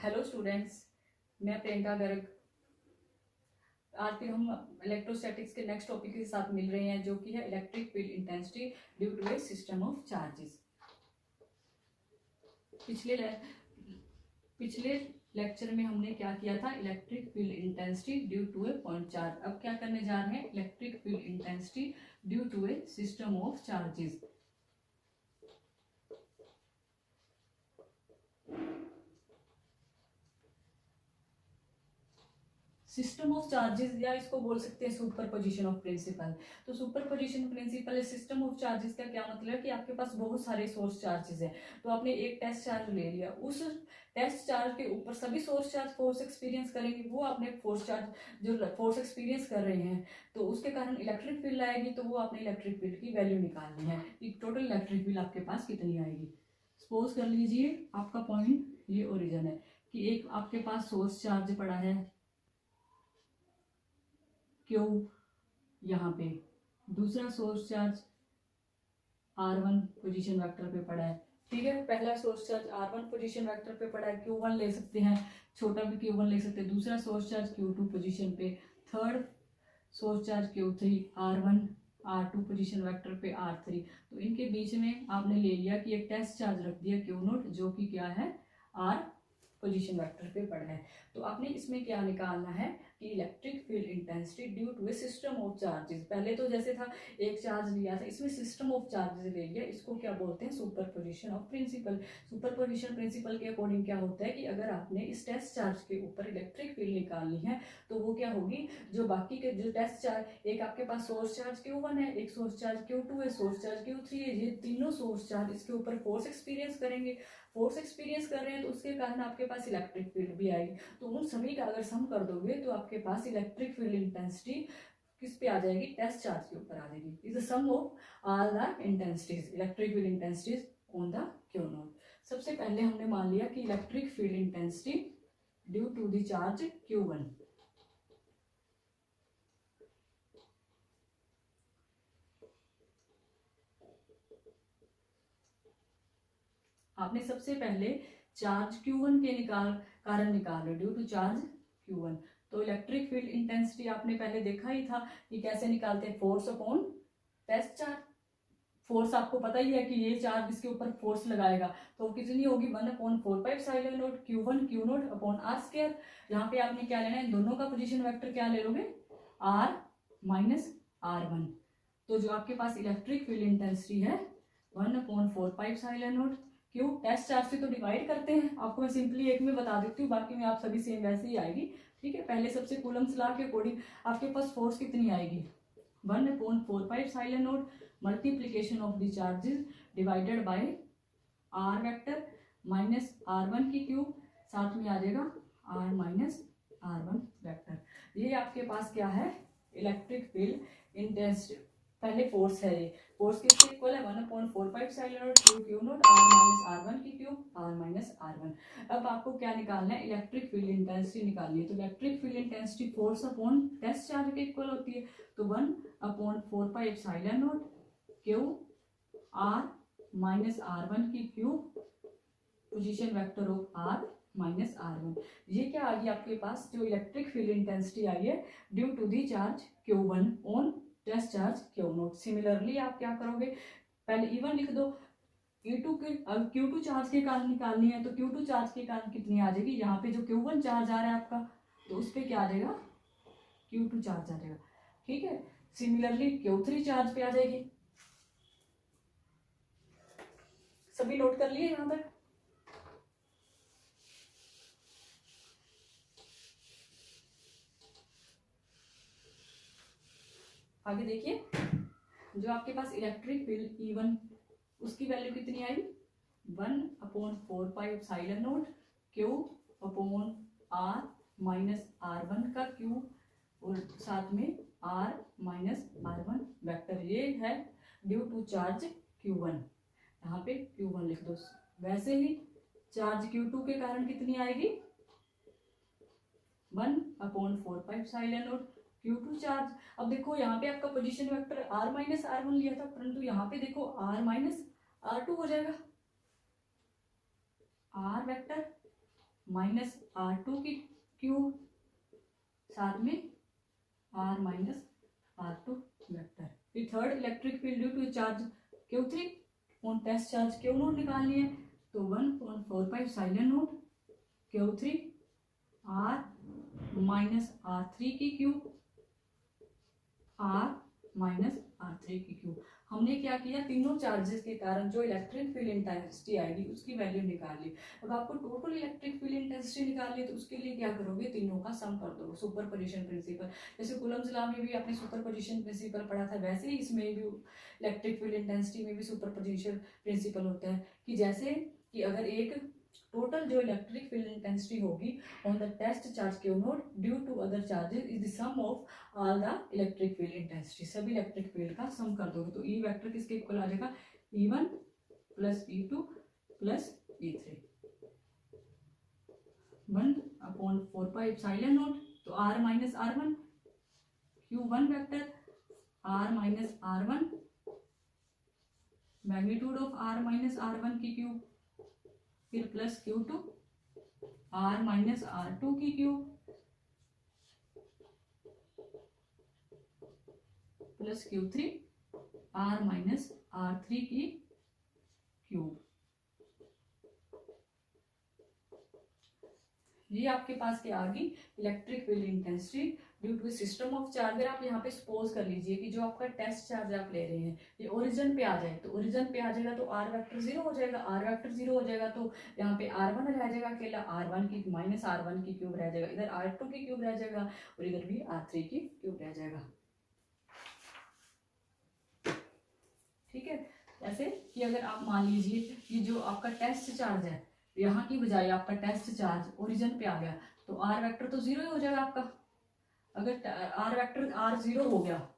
Hello students, मैं प्रियंका गर्ग। आज फिर हम इलेक्ट्रोस्टैटिक्स के नेक्स्ट टॉपिक के साथ मिल रहे हैं, जो कि है electric field intensity due to a system of charges. पिछले लेक्चर में हमने क्या किया था? Electric field intensity due to a point charge. अब क्या करने जा रहे हैं? Electric field intensity due to a system of charges. System of charges, या इसको बोल सकते हैं सुपरपोजिशन ऑफ प्रिंसिपल। तो superposition principle system of charges का क्या मतलब है कि आपके पास बहुत सारे सोर्स चार्जेस है। तो आपने एक टेस्ट चार्ज ले लिया, उस टेस्ट चार्ज के ऊपर सभी सोर्स चार्ज फोर्स एक्सपीरियंस करेंगे। वो आपने फोर्स चार्ज जो फोर्स एक्सपीरियंस कर रहे हैं, तो उसके कारण इलेक्ट्रिक फील्ड आएगी। तो वो आपने इलेक्ट्रिक फील्ड की वैल्यू निकालनी है कि टोटल इलेक्ट्रिक फील्ड आपके पास कितनी आएगी। सपोज कर लीजिए आपका पॉइंट ये ओरिजिन है कि एक आपके पास सोर्स चार्ज पड़ा है क्यू, यहाँ पे दूसरा source charge R1 position vector पे पड़ा है। ठीक है, पहला source charge R1 position vector पे पड़ा है, Q1 ले सकते हैं, छोटा भी Q1 ले सकते हैं। दूसरा सोर्स चार्ज Q2 पोजीशन पे, third source charge Q3 R1 R2 position vector पे R3। तो इनके बीच में आपने ले लिया कि एक टेस्ट चार्ज रख दिया Q0, जो कि क्या है R पोजीशन वेक्टर पे पड़ा है। तो आपने इसमें क्या निकालना है कि electric field intensity due to a system of charges. पहले तो जैसे था एक चार्ज लिया था, इसमें सिस्टम ऑफ चार्जेस ले लिया। इसको क्या बोलते हैं? Superposition of principle. Superposition principle के अकॉर्डिंग क्या होता है कि अगर आपने इस टेस्ट चार्ज के ऊपर इलेक्ट्रिक फील्ड निकालनी है, तो वो क्या होगी, जो बाकी के जो टेस्ट चार्ज, एक आपके पास सोर्स चार्ज Q1 है, एक सोर्स चार्ज Q2 है, सोर्स चार्ज Q3 है, ये तीनों सोर्स चार्ज इसके ऊपर फोर्स एक्सपीरियंस करेंगे। फोर्स एक्सपीरियंस कर रहे हैं तो उसके कारण आपके पास इलेक्ट्रिक फील्ड भी आएगी। तो उन सभी का अगर सम कर दोगे तो आपके पास इलेक्ट्रिक फील्ड इंटेंसिटी किस पे आ जाएगी? टेस्ट चार्ज के ऊपर आ जाएगी। Is the sum of all the intensities, electric field intensities on the Q0। सबसे पहले हमने मान लिया कि electric field intensity due to the charge Q1। आपने सबसे पहले चार्ज Q1 के कारण निकाल लो, ड्यू टू चार्ज Q1। तो इलेक्ट्रिक फील्ड इंटेंसिटी आपने पहले देखा ही था कि कैसे निकालते हैं, force upon test charge. Force आपको पता ही है कि ये चार्ज इसके ऊपर फोर्स लगाएगा, तो कितनी होगी? 1/4πε0 Q1 अपॉन R स्क्वायर। यहाँ पे आपने क्या लेना है? दोनों का पोजीशन वेक्टर क्या ले लोगे? R minus R1। तो जो आपके पास इलेक्ट्रिक फील्ड इंटेंसिटी है 1/4πε0 क्यों? टेस्ट चार्ज से तो डिवाइड करते हैं। आपको मैं सिंपली एक में बता देती हूँ, बाकी में आप सभी सेम वैसे ही आएगी। ठीक है, पहले सबसे कूलम्स लॉ के अकॉर्डिंग आपके पास फोर्स कितनी आएगी? 1/4πε0 multiplication of the charges divided by R vector minus R1 की क्यूब, साथ में आ जाएगा R माइनस R1 वेक्टर। ये आपके पास क्या है? Electric field intensity. पहले फोर्स है, ये फोर्स किसके इक्वल है? 1/4πε0 Q0 R माइनस R1 की क्यूब, R माइनस R1। अब आपको क्या निकालना है? इलेक्ट्रिक फील्ड इंटेंसिटी निकालनी है। तो electric field intensity force upon test charge के इक्वल होती है। तो 1/4πε0 Q R माइनस R1 की cube position vector of R minus R1। ये क्या आ गई आपके पास? जो इलेक्ट्रिक फील्ड इंटेंसिटी आई है due to the charge Q1 on test charge Q0। Similarly आप क्या करोगे? पहले E1 लिख दो, E2 के Q2 चार्ज के कारण निकालनी है, तो Q2 चार्ज के कारण कितनी आ जाएगी? यहाँ पे जो Q1 चार्ज आ रहा है आपका, तो उस पर क्या आ जाएगा? Q2 चार्ज आ जाएगा। ठीक है, सिमिलरली Q3 चार्ज पे आ जाएगी। सभी नोट कर लिए यहां तक? आगे देखिए, जो आपके पास इलेक्ट्रिक फील्ड E1, उसकी वैल्यू कितनी आई? 1/4πε0 Q upon R minus R1 का क्यूब, और साथ में R माइनस R1 वेक्टर। ये है ड्यू टू चार्ज Q1। यहाँ पे Q1 लिख दो। वैसे ही चार्ज Q2 के कारण कितनी आएगी? 1/4πε0 Q2 चार्ज। अब देखो यहाँ पे आपका position vector R minus R1 लिया था, परंतु यहाँ पे देखो R माइनस R2 हो जाएगा। R वेक्टर माइनस R2 की क्यूब, साथ में R माइनस R2 वेक्टर। फिर third electric field due to charge Q3 on test charge Q0 निकालनी है, तो 1.45 silent note Q3 R minus R3 की क्यूब, R माइनस R3 की क्यूब। हमने क्या किया, तीनों चार्जेस के कारण जो इलेक्ट्रिक फील्ड इंटेंसिटी आएगी उसकी वैल्यू निकाल ली। अब आपको टोटल इलेक्ट्रिक फील्ड इंटेंसिटी निकालनी है, तो उसके लिए क्या करोगे, तीनों का सम कर दो, सुपरपोजिशन प्रिंसिपल। जैसे कूलम्ब्स लॉ में भी आपने सुपरपोजिशन प्रिंसिपल पढ़ा था, वैसे ही इसमें भी इलेक्ट्रिक फील्ड इंटेंसिटी में भी सुपरपोजिशन प्रिंसिपल होता है कि जैसे कि अगर एक टोटल जो इलेक्ट्रिक फील्ड इंटेंसिटी होगी on the test charge Q0 due to other charges is the sum of all the electric field intensity, सभी इलेक्ट्रिक फील्ड का सम कर दोगे तो ई वेक्टर किसके इक्वल आ जाएगा, E1 plus E2 plus E3, 1/4 epsilon not. तो R minus R1 Q1 vector, R minus R1 magnitude of R minus R1 की cube, फिर plus Q2 R minus R2 की cube, plus Q3 R minus R3 की cube. ये आपके पास क्या आ गई, electric field intensity due to system of charge. अगर आप यहाँ पे सपोज कर लीजिए कि जो आपका टेस्ट चार्ज आप ले रहे हैं ये ओरिजिन पे आ जाए, तो ओरिजिन पे आ जाएगा तो R वेक्टर 0 हो जाएगा, R वेक्टर 0 हो जाएगा तो यहाँ पे R1 रह जाएगा अकेला, R1 की माइनस R1 की क्यूब रह जाएगा, इधर R2 की क्यूब रह जाएगा और इधर भी R3 की क्यूब रह जाएगा। ठीक है, ऐसे कि अगर आप मान लीजिए कि जो आपका टेस्ट चार्ज है यहाँ की बजाय आपका टेस्ट चार्ज ओरिजिन पे आ गया, तो R वेक्टर तो 0 ही हो जाएगा आपका। अगर R वेक्टर R0 हो गया,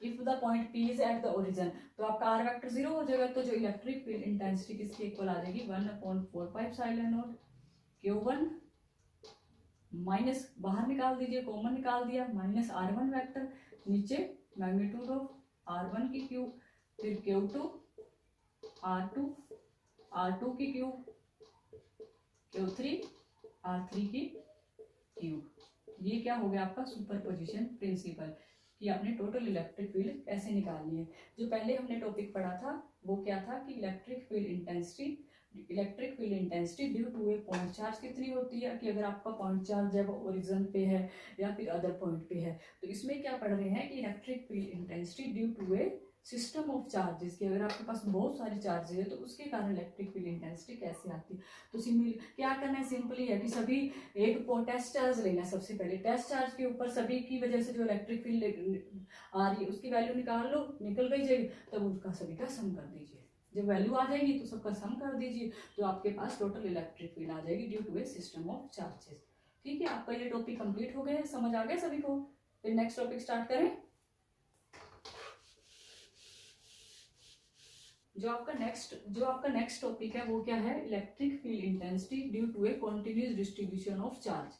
if the point P is at the origin, तो आपका R वेक्टर 0 हो जाएगा, तो जो इलेक्ट्रिक फील्ड इंटेंसिटी किसकी इक्वल आ जाएगी, 1/4 एप्सिलॉन नॉट Q1 माइनस, बाहर निकाल दीजिए, कॉमन निकाल दिया, माइनस R1 वेक्टर, नीचे मैग्नीट्यूड ऑफ R1 की क्यूब, फिर Q2 R2 की क्यूब, Q3 R3 की क्यूब। ये क्या हो गया आपका सुपरपोजिशन प्रिंसिपल कि आपने टोटल इलेक्ट्रिक फील्ड कैसे निकालनी है। जो पहले हमने टॉपिक पढ़ा था वो क्या था कि electric field intensity due to a point charge कितनी होती है, कि अगर आपका पॉइंट चार्ज है वो ओरिजिन पे है या फिर अदर पॉइंट पे है। तो इसमें क्या पढ़ रहे हैं कि electric field intensity due to a system of charges, कि अगर आपके पास बहुत सारे चार्जेस है तो उसके कारण इलेक्ट्रिक फील्ड इंटेंसिटी कैसे आती है। तो क्या करना है, सिंपली है कि सभी एक टेस्ट चार्ज लेना है। सबसे पहले टेस्ट चार्ज के ऊपर सभी की वजह से जो इलेक्ट्रिक फील्ड आ रही है उसकी वैल्यू निकाल लो, निकल गई जाएगी, तब उसका सभी का सम कर दीजिए। जब वैल्यू आ जाएगी तो सबका सम कर दीजिए, तो आपके पास टोटल इलेक्ट्रिक फील्ड आ जाएगी due to a system of charges. ठीक है, आपका ये टॉपिक कंप्लीट हो गया, समझ आ गया सभी को। फिर नेक्स्ट टॉपिक स्टार्ट करें। जो आपका नेक्स्ट टॉपिक है वो क्या है, electric field intensity due to a continuous distribution of charge.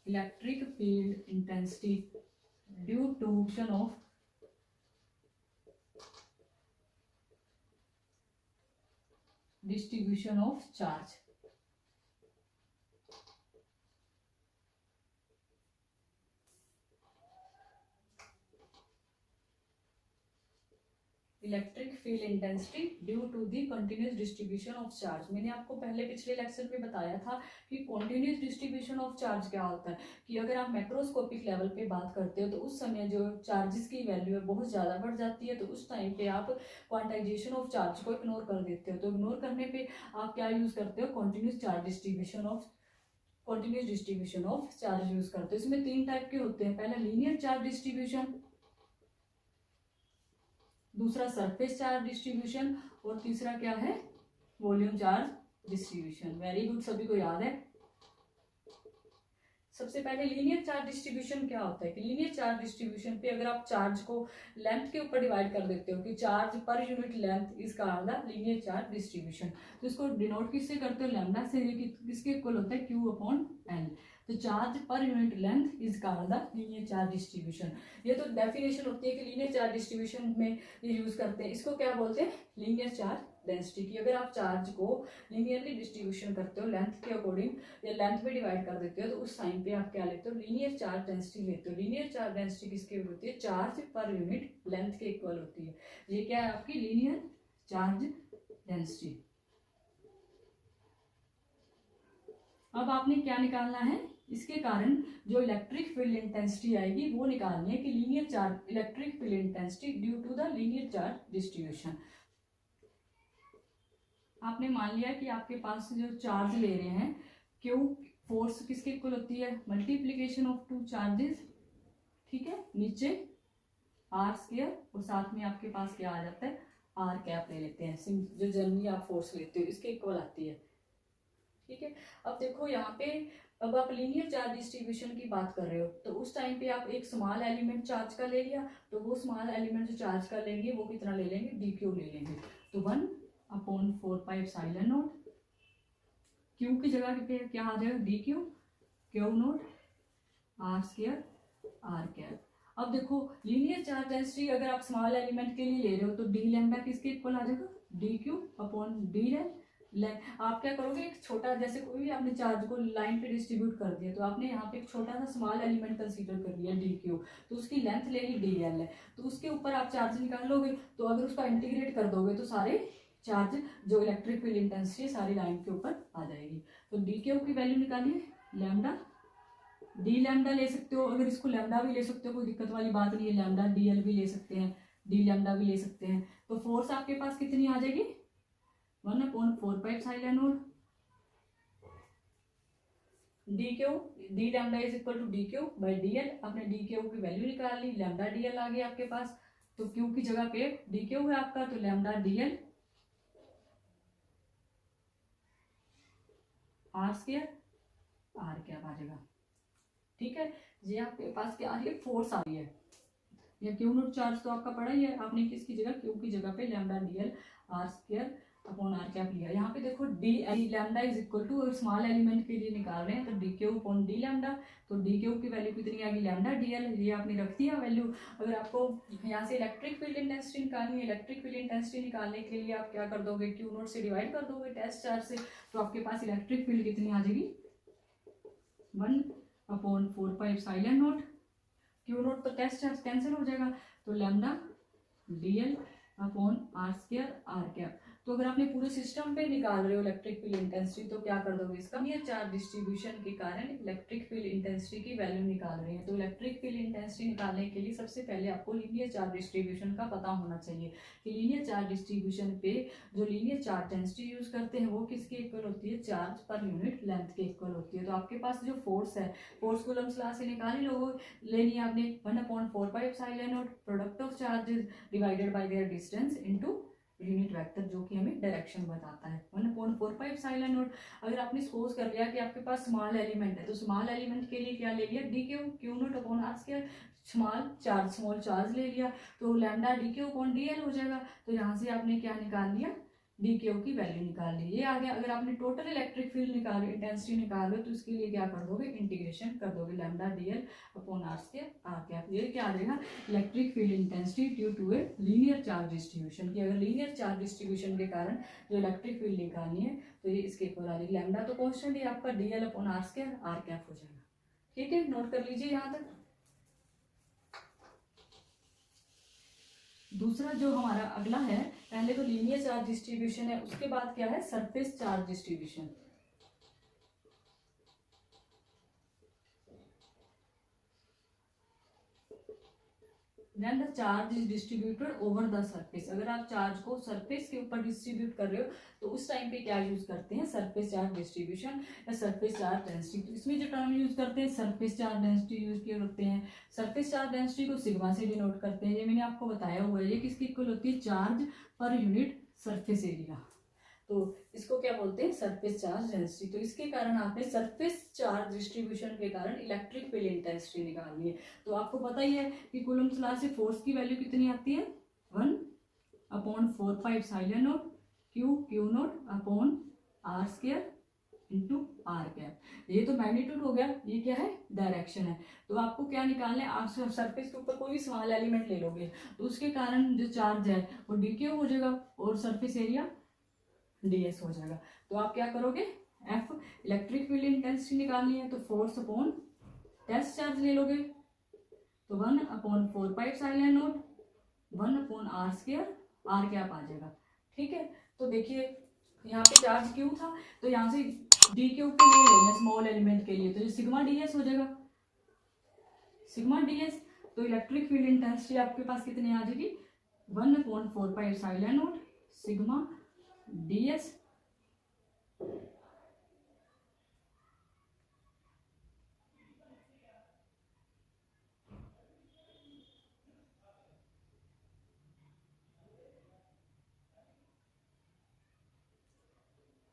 Electric field intensity due to distribution of charge. Electric field intensity due to the continuous distribution of charge. मैंने आपको पहले पिछले लेक्चर में बताया था कि कंटिन्यूस डिस्ट्रीब्यूशन ऑफ चार्ज क्या होता है, कि अगर आप मैक्रोस्कोपिक लेवल पे बात करते हो तो उस समय जो चार्जेस की वैल्यू है बहुत ज़्यादा बढ़ जाती है, तो उस टाइम पे आप क्वांटाइजेशन ऑफ चार्ज को इग्नोर कर देते हो। तो इग्नोर करने पर आप क्या यूज़ करते हो, continuous distribution of charge use करते हो। इसमें 3 टाइप के होते हैं, पहला लीनियर चार्ज डिस्ट्रीब्यूशन, दूसरा सरफेस चार्ज डिस्ट्रीब्यूशन और तीसरा क्या है, volume charge distribution. Very good, सभी को याद है। सबसे पहले लीनियर चार्ज डिस्ट्रीब्यूशन क्या होता है कि लीनियर चार्ज डिस्ट्रीब्यूशन पे अगर आप चार्ज को लेंथ के ऊपर डिवाइड कर देते हो कि चार्ज पर यूनिट लेंथ इसका आधा लीनियर चार्ज डिस्ट्रीब्यूशन, तो इसको डिनोट किससे करते हो, लैम्डा से, किसके इक्वल होता है, Q/L। तो charge per unit length is called the linear charge distribution. ये तो डेफिनेशन होती है कि लीनियर चार्ज डिस्ट्रीब्यूशन में ये यूज करते हैं। इसको क्या बोलते हैं? लीनियर चार्ज डेंसिटी की। अगर आप चार्ज को लीनियरली डिस्ट्रीब्यूशन करते हो लेंथ के अकॉर्डिंग या लेंथ में डिवाइड कर देते हो, तो उस टाइम पे आप क्या लेते हो? लीनियर चार्ज डेंसिटी लेते हो। लीनियर चार्ज डेंसिटी किसकी होती है? चार्ज पर यूनिट लेंथ के इक्वल होती है। ये क्या है आपकी? Linear charge density. अब आपने क्या निकालना है? इसके कारण जो इलेक्ट्रिक फील्ड इंटेंसिटी आएगी वो निकालनी है कि linear charge electric field intensity due to the linear charge distribution. आपने मान लिया कि आपके पास जो चार्ज ले रहे हैं, क्यू फोर्स किसके इक्वल होती है? मल्टीप्लीकेशन ऑफ टू चार्जेस, ठीक है, नीचे आर स्क्वायर और साथ में आपके पास क्या आ जाता है? आर कैप ले लेते हैं। जो जनरली आप फोर्स लेते हो इसके इक्वल आती है, ठीक है। अब देखो यहाँ पे, अब आप लीनियर चार्ज डिस्ट्रीब्यूशन की बात कर रहे हो, तो उस टाइम पे आप एक स्मॉल एलिमेंट चार्ज का ले लिया, तो वो स्मॉल एलिमेंट जो चार्ज का लेंगे वो कितना ले लेंगे? डी क्यू ले लेंगे। तो 1/4πε0, क्यू की जगह पे क्या आ जाएगा? D Q, Q naught R square R cap. अब देखो लीनियर चार्ज डेंसिटी अगर आप स्मॉल एलिमेंट के लिए ले रहे हो तो डी लैम्डा किसके इक्वल आ जाएगा? डी क्यू अपॉन डी आप क्या करोगे? एक छोटा, जैसे कोई भी आपने चार्ज को लाइन पे डिस्ट्रीब्यूट कर दिया, तो आपने यहाँ पे एक छोटा सा स्मॉल एलिमेंट कंसीडर कर लिया डी क्यू, तो उसकी लेंथ लेगी डी एल है, तो उसके ऊपर आप चार्ज निकाल लोगे। तो अगर उसका इंटीग्रेट कर दोगे तो सारे चार्ज जो इलेक्ट्रिक फील्ड इंटेंसिटी सारी लाइन के ऊपर आ जाएगी। तो डी क्यू की वैल्यू निकालिए, लैम्डा डी लैम्डा ले सकते हो। अगर इसको लैम्डा भी ले सकते हो, कोई दिक्कत वाली बात नहीं है। लैम्डा डी एल भी ले सकते हैं, डी लैम्डा भी ले सकते हैं। तो फोर्स आपके पास कितनी आ जाएगी? 1/4πε0 d q, d lambda is equal to d q by d l. आपने डी क्यू की वैल्यू निकाल ली, लैम्डा डी एल आ गया आपके पास। तो क्यू की जगह पे डी क्यू है आपका, तो lambda D L R square R क्या आ जाएगा, ठीक है। ये आपके पास क्या आ रही है? फोर्स आ रही है। या क्यू नोट चार्ज तो आपका पड़ा ही है, आपने किसकी जगह? क्यू की जगह पे lambda D L R square upon R cap लिया। यहाँ पे देखो D lambda is equal to, और स्मॉल एलिमेंट के लिए निकाल रहे हैं तो D Q upon D lambda. तो डी क्यू की वैल्यू कितनी आ गई? लैम्डा डी एल, ये आपने रख दिया वैल्यू। अगर आपको यहाँ से इलेक्ट्रिक फील्ड इंटेंसिटी निकालनी है, इलेक्ट्रिक फील्ड इंटेंसिटी निकालने के लिए आप क्या कर दोगे? क्यू नोट से डिवाइड कर दोगे टेस्ट चार्ज से, तो आपके पास इलेक्ट्रिक फील्ड कितनी आ जाएगी? 1/4πε0। क्यू नोट तो टेस्ट चार्ज कैंसिल हो जाएगा, तो lambda D L upon are square R cap. तो अगर आपने पूरे सिस्टम पे निकाल रहे हो इलेक्ट्रिक फील्ड इंटेंसिटी, तो क्या कर दोगे? इसका लीनियर चार्ज डिस्ट्रीब्यूशन के कारण इलेक्ट्रिक फील्ड इंटेंसिटी की वैल्यू निकाल रहे हैं। तो इलेक्ट्रिक फील्ड इंटेंसिटी निकालने के लिए सबसे पहले आपको लीनियर चार्ज डिस्ट्रीब्यूशन का पता होना चाहिए कि लीनियर चार्ज डिस्ट्रीब्यूशन पे जो लीनियर चार्ज डेंसिटी यूज करते हैं वो किसके इक्वल होती है? चार्ज पर यूनिट लेंथ के इक्वल होती है। तो आपके पास जो फोर्स है, फोर्स कूलम्स लॉ से निकाल ही लोगे, लेनी आपने 1/4πε0 product of charges divided by their distance into unit vector, जो कि हमें डायरेक्शन बताता है। 1/4πε0। अगर आपने सपोज कर लिया कि आपके पास स्मॉल एलिमेंट है, तो स्मॉल एलिमेंट के लिए क्या ले लिया? D Q, Q naught upon are square, small charge ले लिया, तो lambda D Q upon D L हो जाएगा। तो यहाँ से आपने क्या निकाल लिया? डी क्यू की वैल्यू निकाल ली, ये आ गया। अगर आपने टोटल इलेक्ट्रिक फील्ड निकाल इंटेंसिटी निकाल लो, तो इसके लिए क्या कर दोगे? इंटीग्रेशन कर दोगे, lambda D L upon are square R cap. ये क्या आ जाएगा? Electric field intensity due to a linear charge distribution की। अगर लीनियर चार्ज डिस्ट्रीब्यूशन के कारण जो इलेक्ट्रिक फील्ड निकालनी है, तो ये इसके इक्वल आ जाएगी। लैम्डा तो कॉन्स्टेंट है आपका, D L upon are square R cap हो जाएगा, ठीक है। नोट कर लीजिए यहाँ तक। दूसरा जो हमारा अगला है, पहले तो लीनियर चार्ज डिस्ट्रीब्यूशन है, उसके बाद क्या है? Surface charge distribution. Then the charge is distributed over the surface. अगर आप चार्ज को सरफेस के ऊपर डिस्ट्रीब्यूट कर रहे हो, तो उस टाइम पे क्या यूज करते हैं? सरफेस चार्ज डिस्ट्रीब्यूशन या सरफेस चार्ज डेंसिटी। इसमें जो टर्म यूज करते हैं सरफेस चार्ज डेंसिटी यूज किए करते हैं। सरफेस चार्ज डेंसिटी को सिग्मा से डिनोट करते हैं, ये मैंने आपको बताया हुआ है। ये किसकी इक्वल होती है? Charge per unit surface area. तो इसको क्या बोलते हैं? Surface charge density. तो इसके कारण आपने सरफेस चार्ज डिस्ट्रीब्यूशन के कारण इलेक्ट्रिक फील्ड इंटेंसिटी निकालनी है। तो आपको पता ही है कि कूलम्स लॉ से फोर्स की वैल्यू कितनी आती है? 1/4πε0 Q naught upon are square into r cap. ये तो मैग्नीट्यूड हो गया, ये क्या है, डायरेक्शन है। तो आपको क्या निकालना है, आप सरफेस के ऊपर कोई भी स्मॉल एलिमेंट ले लोगे तो उसके कारण जो चार्ज है वो डी क्यू हो जाएगा और सरफेस एरिया ds हो जाएगा। तो आप क्या करोगे, F इलेक्ट्रिक फील्ड इंटेंसिटी निकालनी है तो फोर्स अपॉन टेस्ट चार्ज ले लोगे, तो 1/4πε0 1/r², आर कैप आ जाएगा। ठीक है, तो देखिए यहाँ पे चार्ज क्यू था तो यहाँ से डी क्यू के लिए लेना स्मॉल एलिमेंट के लिए, तो ये सिग्मा ds हो जाएगा, सिग्मा ds। तो इलेक्ट्रिक फील्ड इंटेंसिटी आपके पास कितनी आ जाएगी, 1/4πε0 सिग्मा ds।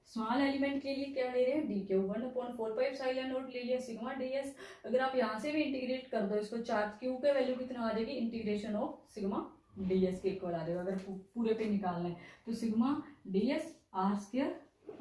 स्मॉल एलिमेंट के लिए क्या ले रहे हैं, डी क्यू 1/4πε0 ले लिया सिग्मा ds। अगर आप यहाँ से भी इंटीग्रेट कर दो इसको, चार्ज क्यू का वैल्यू कितना आ जाएगी, इंटीग्रेशन ऑफ सिग्मा ds के इक्वल आ जाएगा। अगर पूरे पे निकालना है तो sigma ds r²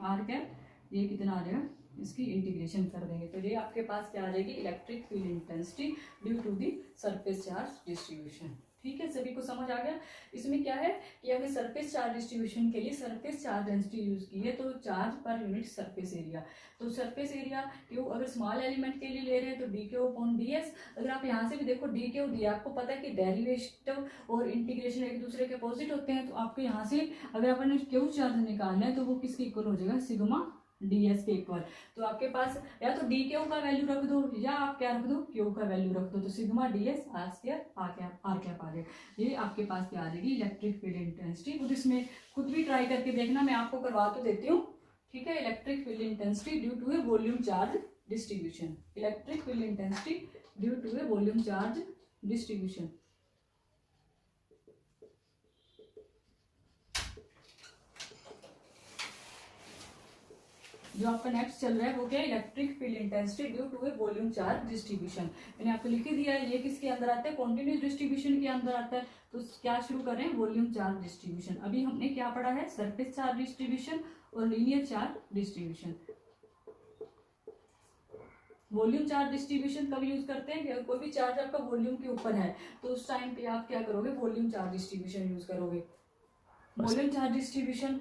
are cap, ये कितना आ जाएगा, इसकी इंटीग्रेशन कर देंगे तो ये आपके पास क्या आ जाएगी, electric field intensity due to the surface charge distribution. ठीक है, सभी को समझ आ गया। इसमें क्या है कि हमने सरफेस चार्ज डिस्ट्रीब्यूशन के लिए सरफेस चार्ज डेंसिटी यूज की है, तो charge per unit surface area. तो सरफेस एरिया क्यू अगर स्मॉल एलिमेंट के लिए ले रहे हैं तो डी क्यू अपॉन ds। अगर आप यहाँ से भी देखो डी क्यू दिया, आपको पता है कि डेरिवेटिव और इंटीग्रेशन एक दूसरे के अपोजिट होते हैं, तो आपको यहाँ से अगर अपन क्यू चार्ज निकालना है तो वो किसके इक्वल हो जाएगा, सिग्मा ds के इक्वल। तो आपके पास या तो डी क्यू का वैल्यू रख दो या आप क्या रख दो, क्यू का वैल्यू रख दो, तो sigma ds r² are cap आ जाएगा। ये आपके पास क्या आ जाएगी, इलेक्ट्रिक फील्ड इंटेंसिटी। खुद इसमें खुद भी ट्राई करके देखना, मैं आपको करवा तो देती हूँ। ठीक है, electric field intensity due to a volume charge distribution, electric field intensity due to a volume charge distribution. जो आपका नेक्स्ट चल रहा है वो क्या है, electric field intensity due to a volume charge distribution. मैंने आपको लिख ही दिया है, ये किसके अंदर आता है, कॉन्टिन्यूस डिस्ट्रीब्यूशन के अंदर आता है। तो क्या शुरू कर रहे हैं, वॉल्यूम चार्ज डिस्ट्रीब्यूशन। अभी हमने क्या पढ़ा है, सरफेस चार्ज डिस्ट्रीब्यूशन और linear charge distribution. Volume charge distribution कब यूज करते हैं, कोई भी चार्ज आपका वॉल्यूम के ऊपर है तो उस टाइम पे आप क्या करोगे, वॉल्यूम चार्ज डिस्ट्रीब्यूशन यूज करोगे। वॉल्यूम चार्ज डिस्ट्रीब्यूशन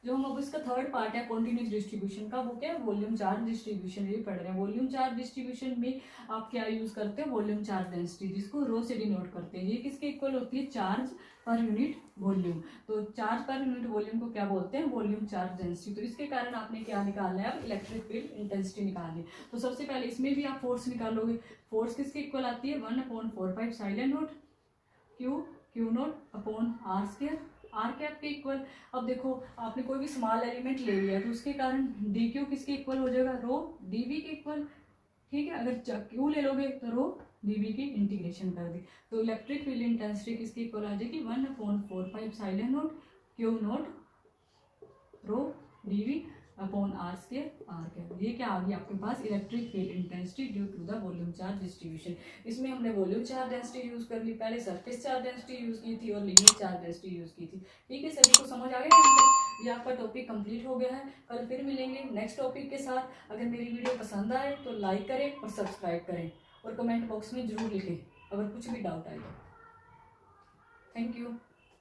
जो हम अब इसका थर्ड पार्ट है कॉन्टिन्यूस डिस्ट्रीब्यूशन का, वो क्या है, वॉल्यूम चार्ज डिस्ट्रीब्यूशन ये पढ़ रहे हैं। वॉल्यूम चार्ज डिस्ट्रीब्यूशन में आप क्या यूज करते हैं, वॉल्यूम चार्ज डेंसिटी, जिसको रो से डिनोट करते हैं। ये किसके इक्वल होती है, चार्ज पर यूनिट वॉल्यूम। तो चार्ज पर यूनिट वॉल्यूम को क्या बोलते हैं, वॉल्यूम चार्ज डेंसिटी। तो इसके कारण आपने क्या निकालना है, अब इलेक्ट्रिक फील्ड इंटेंसिटी निकालनी। तो सबसे पहले इसमें भी आप फोर्स निकालोगे। फोर्स किसके इक्वल आती है, 1/4πε0 Q0 upon r², are cap के इक्वल। अब देखो आपने कोई भी स्मॉल एलिमेंट ले लिया तो उसके कारण डी क्यू किसके इक्वल हो जाएगा, रो डीवी के इक्वल। ठीक है, अगर क्यू ले लोगे तो रो डीवी की इंटीग्रेशन कर दी, तो इलेक्ट्रिक फील्ड इंटेंसिटी किसके इक्वल आ जाएगी, 1/4πε0 Q0 rho dv upon r² are cap. ये क्या आ गया आपके पास, electric field intensity due to the volume charge distribution. इसमें हमने वॉल्यूम चार्ज डेंसिटी यूज कर ली, पहले सरफेस चार्ज डेंसिटी यूज की थी और लीनियर चार्ज डेंसिटी यूज की थी। ठीक है, सभी को समझ आ गया यहाँ पर। ये आपका टॉपिक कंप्लीट हो गया है। कल फिर मिलेंगे नेक्स्ट टॉपिक के साथ। अगर मेरी वीडियो पसंद आए तो लाइक करें और सब्सक्राइब करें और कमेंट बॉक्स में जरूर लिखें अगर कुछ भी डाउट आए तो। Thank you.